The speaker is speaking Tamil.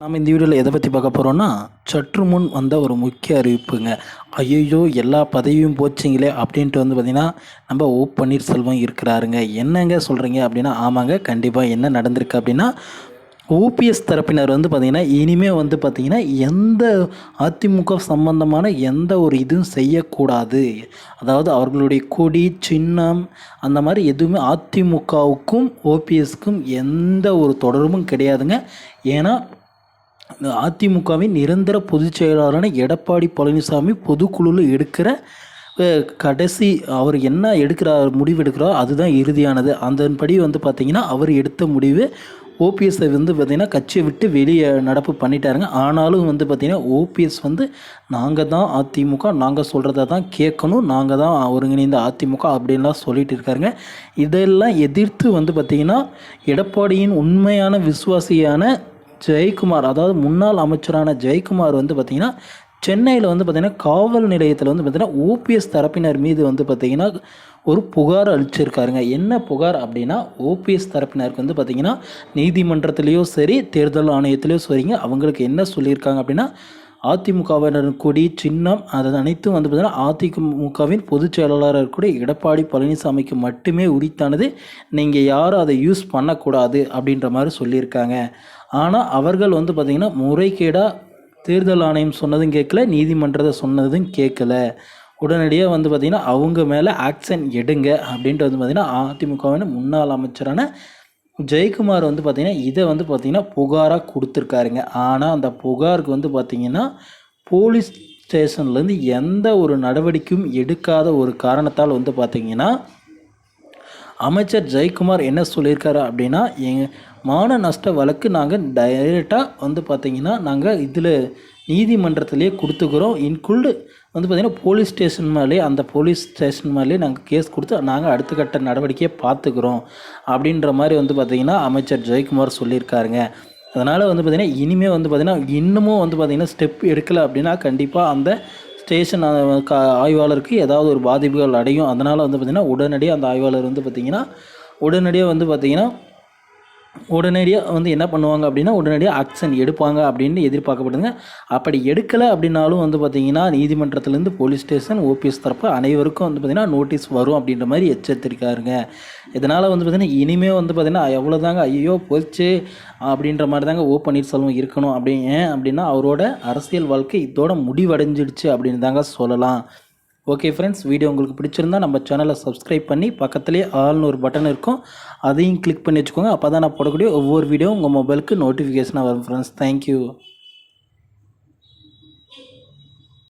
நம்ம இந்த வீடியோவில் எதை பற்றி பார்க்க போகிறோன்னா, சற்று முன் வந்த ஒரு முக்கிய அறிவிப்புங்க. ஐயையோ! எல்லா பதவியும் போச்சுங்களே அப்படின்ட்டு பார்த்திங்கன்னா, நம்ம பன்னீர்செல்வம் இருக்கிறாருங்க. என்னங்க சொல்கிறீங்க அப்படின்னா, ஆமாங்க, கண்டிப்பாக என்ன நடந்திருக்கு அப்படின்னா, ஓபிஎஸ் தரப்பினர் பார்த்திங்கன்னா, இனிமேல் பார்த்திங்கன்னா, எந்த அதிமுக சம்பந்தமான எந்த ஒரு இதுவும் செய்யக்கூடாது. அதாவது அவர்களுடைய கொடி, சின்னம் அந்த மாதிரி எதுவுமே அதிமுகவுக்கும் ஓபிஎஸ்க்கும் எந்த ஒரு தொடர்பும் கிடையாதுங்க. ஏன்னா அதிமுகவின் நிரந்தர பொதுச் செயலாளரான எடப்பாடி பழனிசாமி பொதுக்குழுவில் எடுக்கிற கடைசி அவர் என்ன முடிவு எடுக்கிறாரோ அதுதான் இறுதியானது. அதன்படி பார்த்திங்கன்னா அவர் எடுத்த முடிவு ஓபிஎஸ்ஸை பார்த்திங்கன்னா கட்சியை விட்டு வெளியே நடப்பு பண்ணிட்டாருங்க. ஆனாலும் பார்த்திங்கன்னா ஓபிஎஸ் நாங்கள் தான் அதிமுக, நாங்கள் சொல்கிறத தான் கேட்கணும், நாங்கள் தான் ஒருங்கிணைந்த அதிமுக அப்படின்லாம் சொல்லிட்டு இருக்காருங்க. இதெல்லாம் எதிர்த்து பார்த்திங்கன்னா எடப்பாடியின் உண்மையான விசுவாசியான ஜெயக்குமார், அதாவது முன்னாள் அமைச்சரான ஜெயக்குமார் பார்த்திங்கன்னா சென்னையில் பார்த்திங்கன்னா காவல் நிலையத்தில் பார்த்திங்கன்னா ஓபிஎஸ் தரப்பினர் மீது பார்த்திங்கன்னா ஒரு புகார் அளிச்சிருக்காருங்க. என்ன புகார் அப்படின்னா, ஓபிஎஸ் தரப்பினருக்கு பார்த்திங்கன்னா நீதிமன்றத்திலேயோ சரி, தேர்தல் ஆணையத்திலேயோ சரிங்க, அவங்களுக்கு என்ன சொல்லியிருக்காங்க அப்படின்னா, அதிமுகவினர் கொடி, சின்னம் அது அனைத்தும் பார்த்திங்கன்னா அதிமுகவின் பொதுச் செயலாளராக இருக்கக்கூடிய எடப்பாடி பழனிசாமிக்கு மட்டுமே உரித்தானது, நீங்கள் யாரும் அதை யூஸ் பண்ணக்கூடாது அப்படின்ற மாதிரி சொல்லியிருக்காங்க. ஆனால் அவர்கள் பார்த்திங்கன்னா முறைகேடாக தேர்தல் ஆணையம் சொன்னதும் கேட்கல, நீதிமன்றத்தை சொன்னதும் கேட்கல. உடனடியாக பார்த்திங்கன்னா அவங்க மேலே ஆக்ஷன் எடுங்க அப்படின்ட்டு பார்த்திங்கன்னா அதிமுகவின் முன்னாள் அமைச்சரான ஜெயக்குமார் பார்த்திங்கன்னா இதை பார்த்திங்கன்னா புகாராக கொடுத்துருக்காருங்க. ஆனால் அந்த புகாருக்கு பார்த்திங்கன்னா போலீஸ் ஸ்டேஷன்லேருந்து எந்த ஒரு நடவடிக்கையும் எடுக்காத ஒரு காரணத்தால் பார்த்திங்கன்னா அமைச்சர் ஜெயக்குமார் என்ன சொல்லியிருக்காரு அப்படின்னா, எங்கள் மான நஷ்ட வழக்கு நாங்கள் டைரெக்டாக பார்த்திங்கன்னா நாங்கள் இதில் நீதிமன்றத்திலே கொடுத்துக்கிறோம், இன்க்ளூடு பார்த்திங்கன்னா போலீஸ் ஸ்டேஷன் மேலே, அந்த போலீஸ் ஸ்டேஷன் மேலே நாங்கள் கேஸ் கொடுத்து நாங்கள் அடுத்த கட்ட நடவடிக்கையை பார்த்துக்கிறோம் அப்படின்ற மாதிரி பார்த்திங்கன்னா அமைச்சர் ஜெயக்குமார் சொல்லியிருக்காருங்க. அதனால் பார்த்திங்கன்னா இனிமேல் பார்த்திங்கன்னா இன்னமும் பார்த்திங்கன்னா ஸ்டெப் எடுக்கலை அப்படின்னா கண்டிப்பாக அந்த ஸ்டேஷன் ஆய்வாளருக்கு ஏதாவது ஒரு பாதிப்புகள் அடையும். அதனால் பார்த்திங்கன்னா உடனடியாக அந்த ஆய்வாளர் பார்த்திங்கன்னா உடனடியாக என்ன பண்ணுவாங்க அப்படின்னா உடனடியாக ஆக்ஷன் எடுப்பாங்க அப்படின்னு எதிர்பார்க்கப்படுங்க. அப்படி எடுக்கலை அப்படின்னாலும் பார்த்திங்கன்னா நீதிமன்றத்திலேருந்து போலீஸ் ஸ்டேஷன், ஓபிஎஸ் தரப்பு அனைவருக்கும் பார்த்திங்கன்னா நோட்டீஸ் வரும் அப்படின்ற மாதிரி எச்சரித்திருக்காருங்க. இதனால் பார்த்திங்கன்னா இனிமேல் பார்த்திங்கன்னா எவ்வளோதாங்க ஐயோ போச்சு அப்படின்ற மாதிரி தாங்க பன்னீர்செல்வம் இருக்கணும். அப்படின்னா அவரோட அரசியல் வாழ்க்கை இதோட முடிவடைஞ்சிடுச்சு அப்படின்னு தாங்க சொல்லலாம். ஓகே ஃப்ரெண்ட்ஸ், வீடியோ உங்களுக்கு பிடிச்சிருந்தா நம்ம சேனலை சப்ஸ்கிரைப் பண்ணி பக்கத்துலேயே ஆல்னு ஒரு பட்டன் இருக்கும், அதையும் கிளிக் பண்ணி வச்சுக்கோங்க. அப்போ தான் நான் போடக்கூடிய ஒவ்வொரு வீடியோ உங்கள் மொபைலுக்கு நோட்டிஃபிகேஷனாக வரும் ஃப்ரெண்ட்ஸ். தேங்க்யூ.